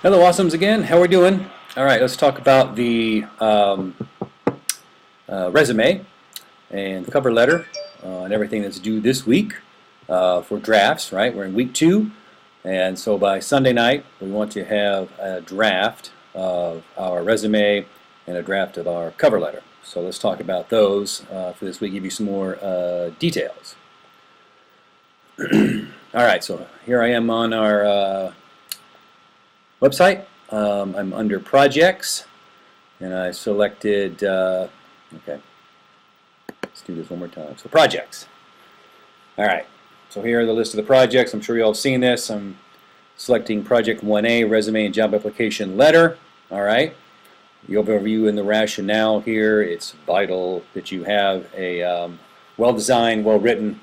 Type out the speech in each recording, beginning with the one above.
Hello, Awesomes again. How are we doing? All right, let's talk about the resume and the cover letter and everything that's due this week for drafts, right? We're in week 2, and so by Sunday night, we want to have a draft of our resume and a draft of our cover letter. So let's talk about those for this week, give you some more details. All right, so here I am on our website. I'm under projects, and I selected, okay, let's do this one more time. So projects. All right, so here are the list of the projects. I'm sure you all have seen this. I'm selecting project 1A, resume and job application letter. All right, the overview and the rationale here. It's vital that you have a well-designed, well-written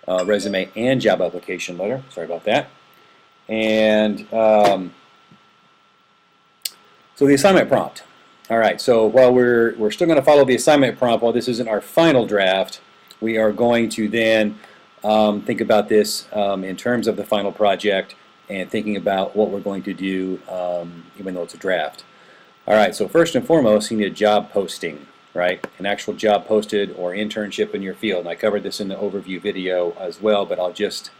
resume and job application letter. Sorry about that. And so the assignment prompt. All right, so while we're still going to follow the assignment prompt, while this isn't our final draft, we are going to then think about this in terms of the final project and thinking about what we're going to do even though it's a draft. All right, so first and foremost, you need a job posting, right? An actual job posted or internship in your field. And I covered this in the overview video as well, but I'll just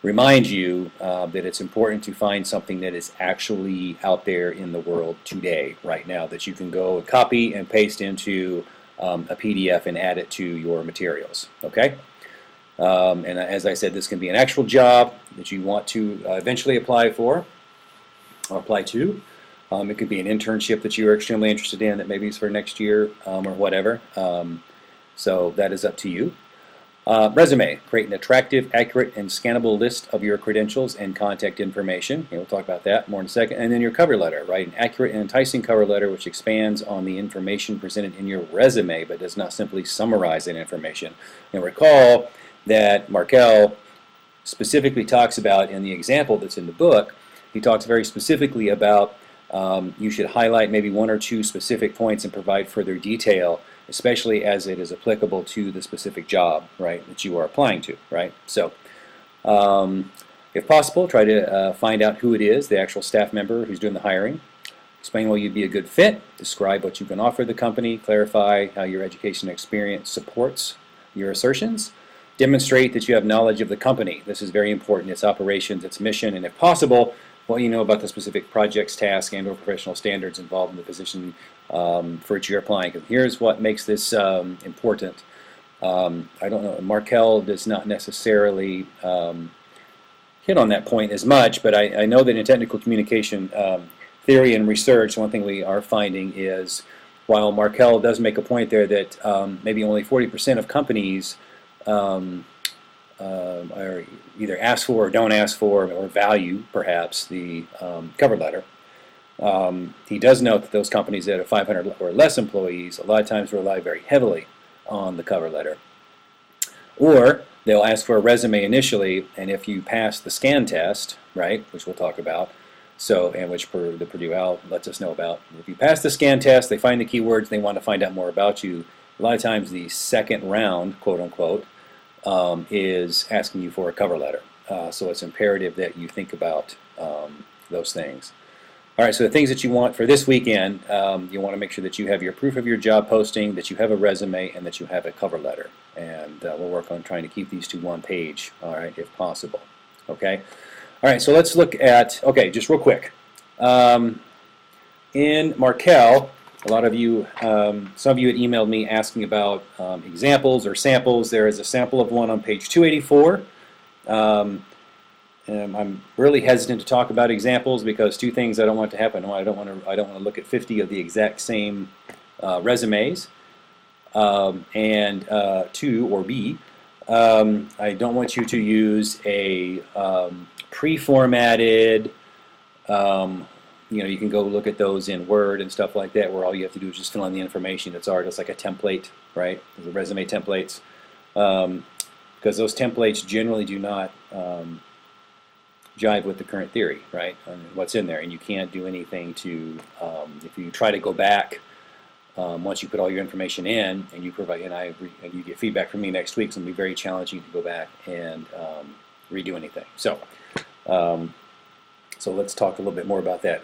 remind you that it's important to find something that is actually out there in the world today, right now, that you can go copy and paste into a PDF and add it to your materials, okay? And as I said, this can be an actual job that you want to eventually apply for or apply to. It could be an internship that you are extremely interested in that maybe is for next year or whatever. So that is up to you. Resume. Create an attractive, accurate, and scannable list of your credentials and contact information. We'll talk about that more in a second. And then your cover letter. Write an accurate and enticing cover letter which expands on the information presented in your resume but does not simply summarize that information. And recall that Markel specifically talks about in the example that's in the book, he talks very specifically about you should highlight maybe 1 or 2 specific points and provide further detail, especially as it is applicable to the specific job, right, that you are applying to, right? So, if possible, try to find out who it is, the actual staff member who's doing the hiring. Explain why you'd be a good fit. Describe what you can offer the company. Clarify how your education experience supports your assertions. Demonstrate that you have knowledge of the company. This is very important. Its operations, its mission, and if possible, what you know about the specific projects, tasks, and/or professional standards involved in the position for which you're applying. And here's what makes this important. I don't know, Markel does not necessarily hit on that point as much, but I know that in technical communication theory and research, one thing we are finding is while Markel does make a point there that maybe only 40% of companies are either ask for or don't ask for or value perhaps the cover letter. He does note that those companies that have 500 or less employees a lot of times rely very heavily on the cover letter. Or they'll ask for a resume initially, and if you pass the scan test, right, which we'll talk about, so and which the Purdue Owl lets us know about, if you pass the scan test, they find the keywords, they want to find out more about you. A lot of times the second round, quote unquote, is asking you for a cover letter. So it's imperative that you think about those things. All right, so the things that you want for this weekend, you want to make sure that you have your proof of your job posting, that you have a resume, and that you have a cover letter. And we'll work on trying to keep these to one page, all right, if possible. Okay? All right, so let's look at, okay, just real quick. In Markel, a lot of you, some of you had emailed me asking about examples or samples. There is a sample of one on page 284. And I'm really hesitant to talk about examples because 2 things I don't want to happen. I don't want to look at 50 of the exact same resumes. And 2 or B, I don't want you to use a pre-formatted. You can go look at those in Word and stuff like that, where all you have to do is just fill in the information that's already just like a template, right? The resume templates, because those templates generally do not jive with the current theory, right? And what's in there, and you can't do anything to. If you try to go back once you put all your information in, and you provide, and you get feedback from me next week, it's going to be very challenging to go back and redo anything. So. So let's talk a little bit more about that.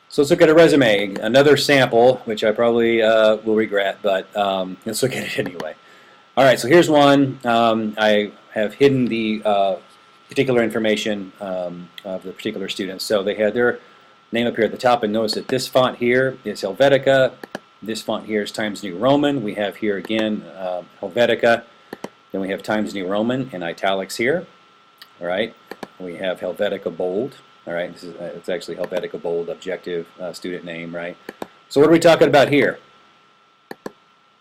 So let's look at a resume, another sample, which I probably will regret, but let's look at it anyway. All right, so here's one. I have hidden the particular information of the particular students. So they had their name up here at the top, and notice that this font here is Helvetica. This font here is Times New Roman. We have here again Helvetica. Then we have Times New Roman in italics here. All right, we have Helvetica Bold. All right, this is it's actually Helvetica Bold objective student name, right? So what are we talking about here?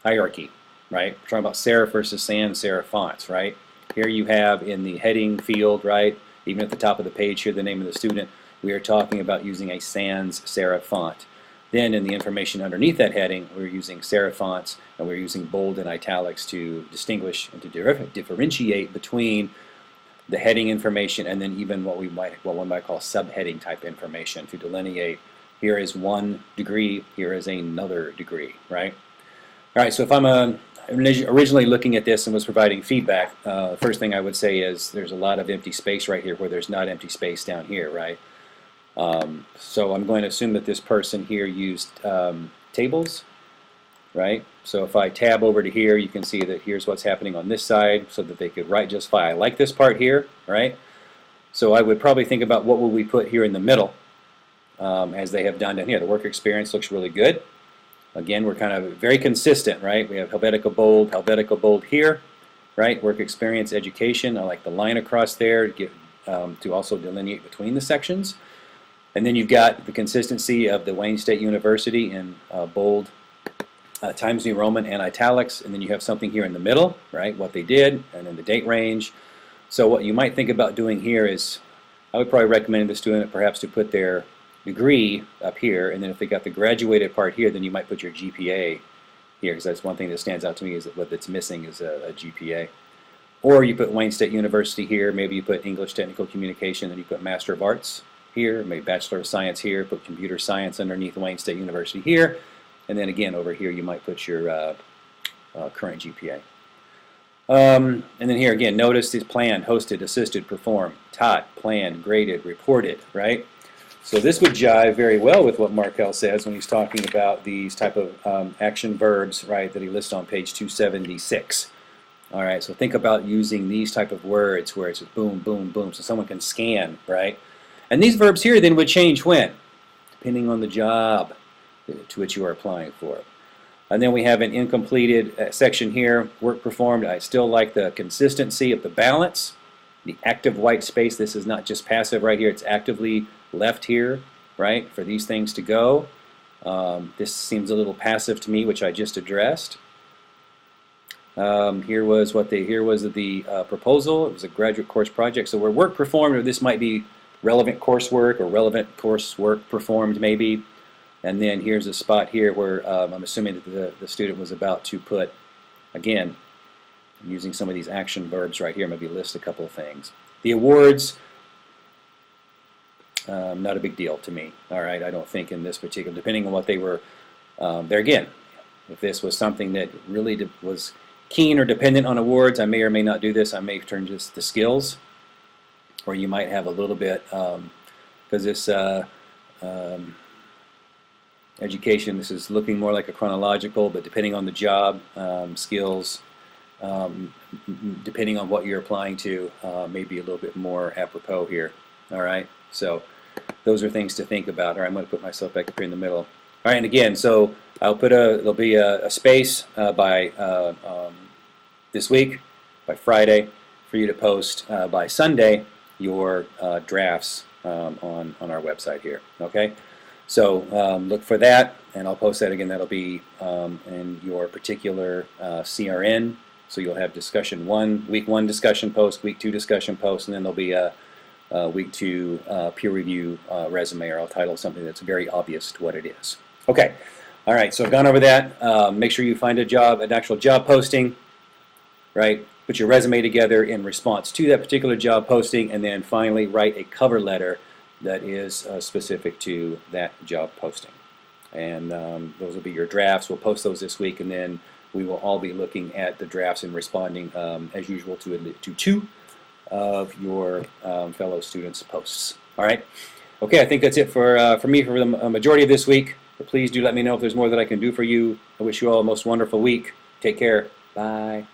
Hierarchy, right? We're talking about serif versus sans serif fonts, right? Here you have in the heading field, right? Even at the top of the page here, the name of the student. We are talking about using a sans serif font. Then in the information underneath that heading, we're using serif fonts, and we're using bold and italics to distinguish and to differentiate between the heading information and then even what one might call subheading type information to delineate here is one degree, here is another degree, right? All right, so if I'm originally looking at this and was providing feedback, the first thing I would say is there's a lot of empty space right here where there's not empty space down here, right? So I'm going to assume that this person here used tables, right? So if I tab over to here, you can see that here's what's happening on this side so that they could write just fine. I like this part here, right? So I would probably think about what will we put here in the middle as they have done down here. The work experience looks really good. Again, we're kind of very consistent, right? We have Helvetica Bold here, right? Work experience, education. I like the line across there to also delineate between the sections. And then you've got the consistency of the Wayne State University in bold, Times New Roman and italics, and then you have something here in the middle, right, what they did, and then the date range. So what you might think about doing here is, I would probably recommend the student perhaps to put their degree up here, and then if they got the graduated part here, then you might put your GPA here, because that's one thing that stands out to me is that what that's missing is a GPA. Or you put Wayne State University here, maybe you put English Technical Communication, then you put Master of Arts here, maybe Bachelor of Science here, put Computer Science underneath Wayne State University here, and then again over here you might put your current GPA. And then here again, notice this planned, hosted, assisted, performed, taught, planned, graded, reported, right? So this would jive very well with what Markel says when he's talking about these type of action verbs, right, that he lists on page 276. All right, so think about using these type of words where it's boom, boom, boom, so someone can scan, right? And these verbs here then would change when? Depending on the job to which you are applying for. And then we have an incompleted section here, work performed. I still like the consistency of the balance, the active white space. This is not just passive right here, it's actively left here, right, for these things to go. This seems a little passive to me, which I just addressed. Here was the proposal. It was a graduate course project. So where work performed, or this might be relevant coursework or relevant coursework performed maybe. And then here's a spot here where I'm assuming that the student was about to put, again, using some of these action verbs right here, maybe list a couple of things. The awards, not a big deal to me. All right, I don't think in this particular, depending on what they were, there again, if this was something that really was keen or dependent on awards, I may or may not do this. I may turn just the skills, or you might have a little bit, because this education, this is looking more like a chronological, but depending on the job, skills, depending on what you're applying to, maybe a little bit more apropos here. All right, so those are things to think about. All right, I'm going to put myself back up here in the middle. All right, and again, so I'll put there'll be a space by this week, by Friday, for you to post by Sunday your drafts on our website here. Okay. So look for that, and I'll post that again. That'll be in your particular CRN. So you'll have discussion one, week 1 discussion post, week 2 discussion post, and then there'll be a week 2 peer review resume, or I'll title something that's very obvious to what it is. Okay. All right. So I've gone over that. Make sure you find a job, an actual job posting, right? Put your resume together in response to that particular job posting, and then finally write a cover letter that is specific to that job posting. And those will be your drafts. We'll post those this week, and then we will all be looking at the drafts and responding as usual to 2 of your fellow students' posts. All right. Okay, I think that's it for me for the majority of this week. But please do let me know if there's more that I can do for you. I wish you all a most wonderful week. Take care. Bye.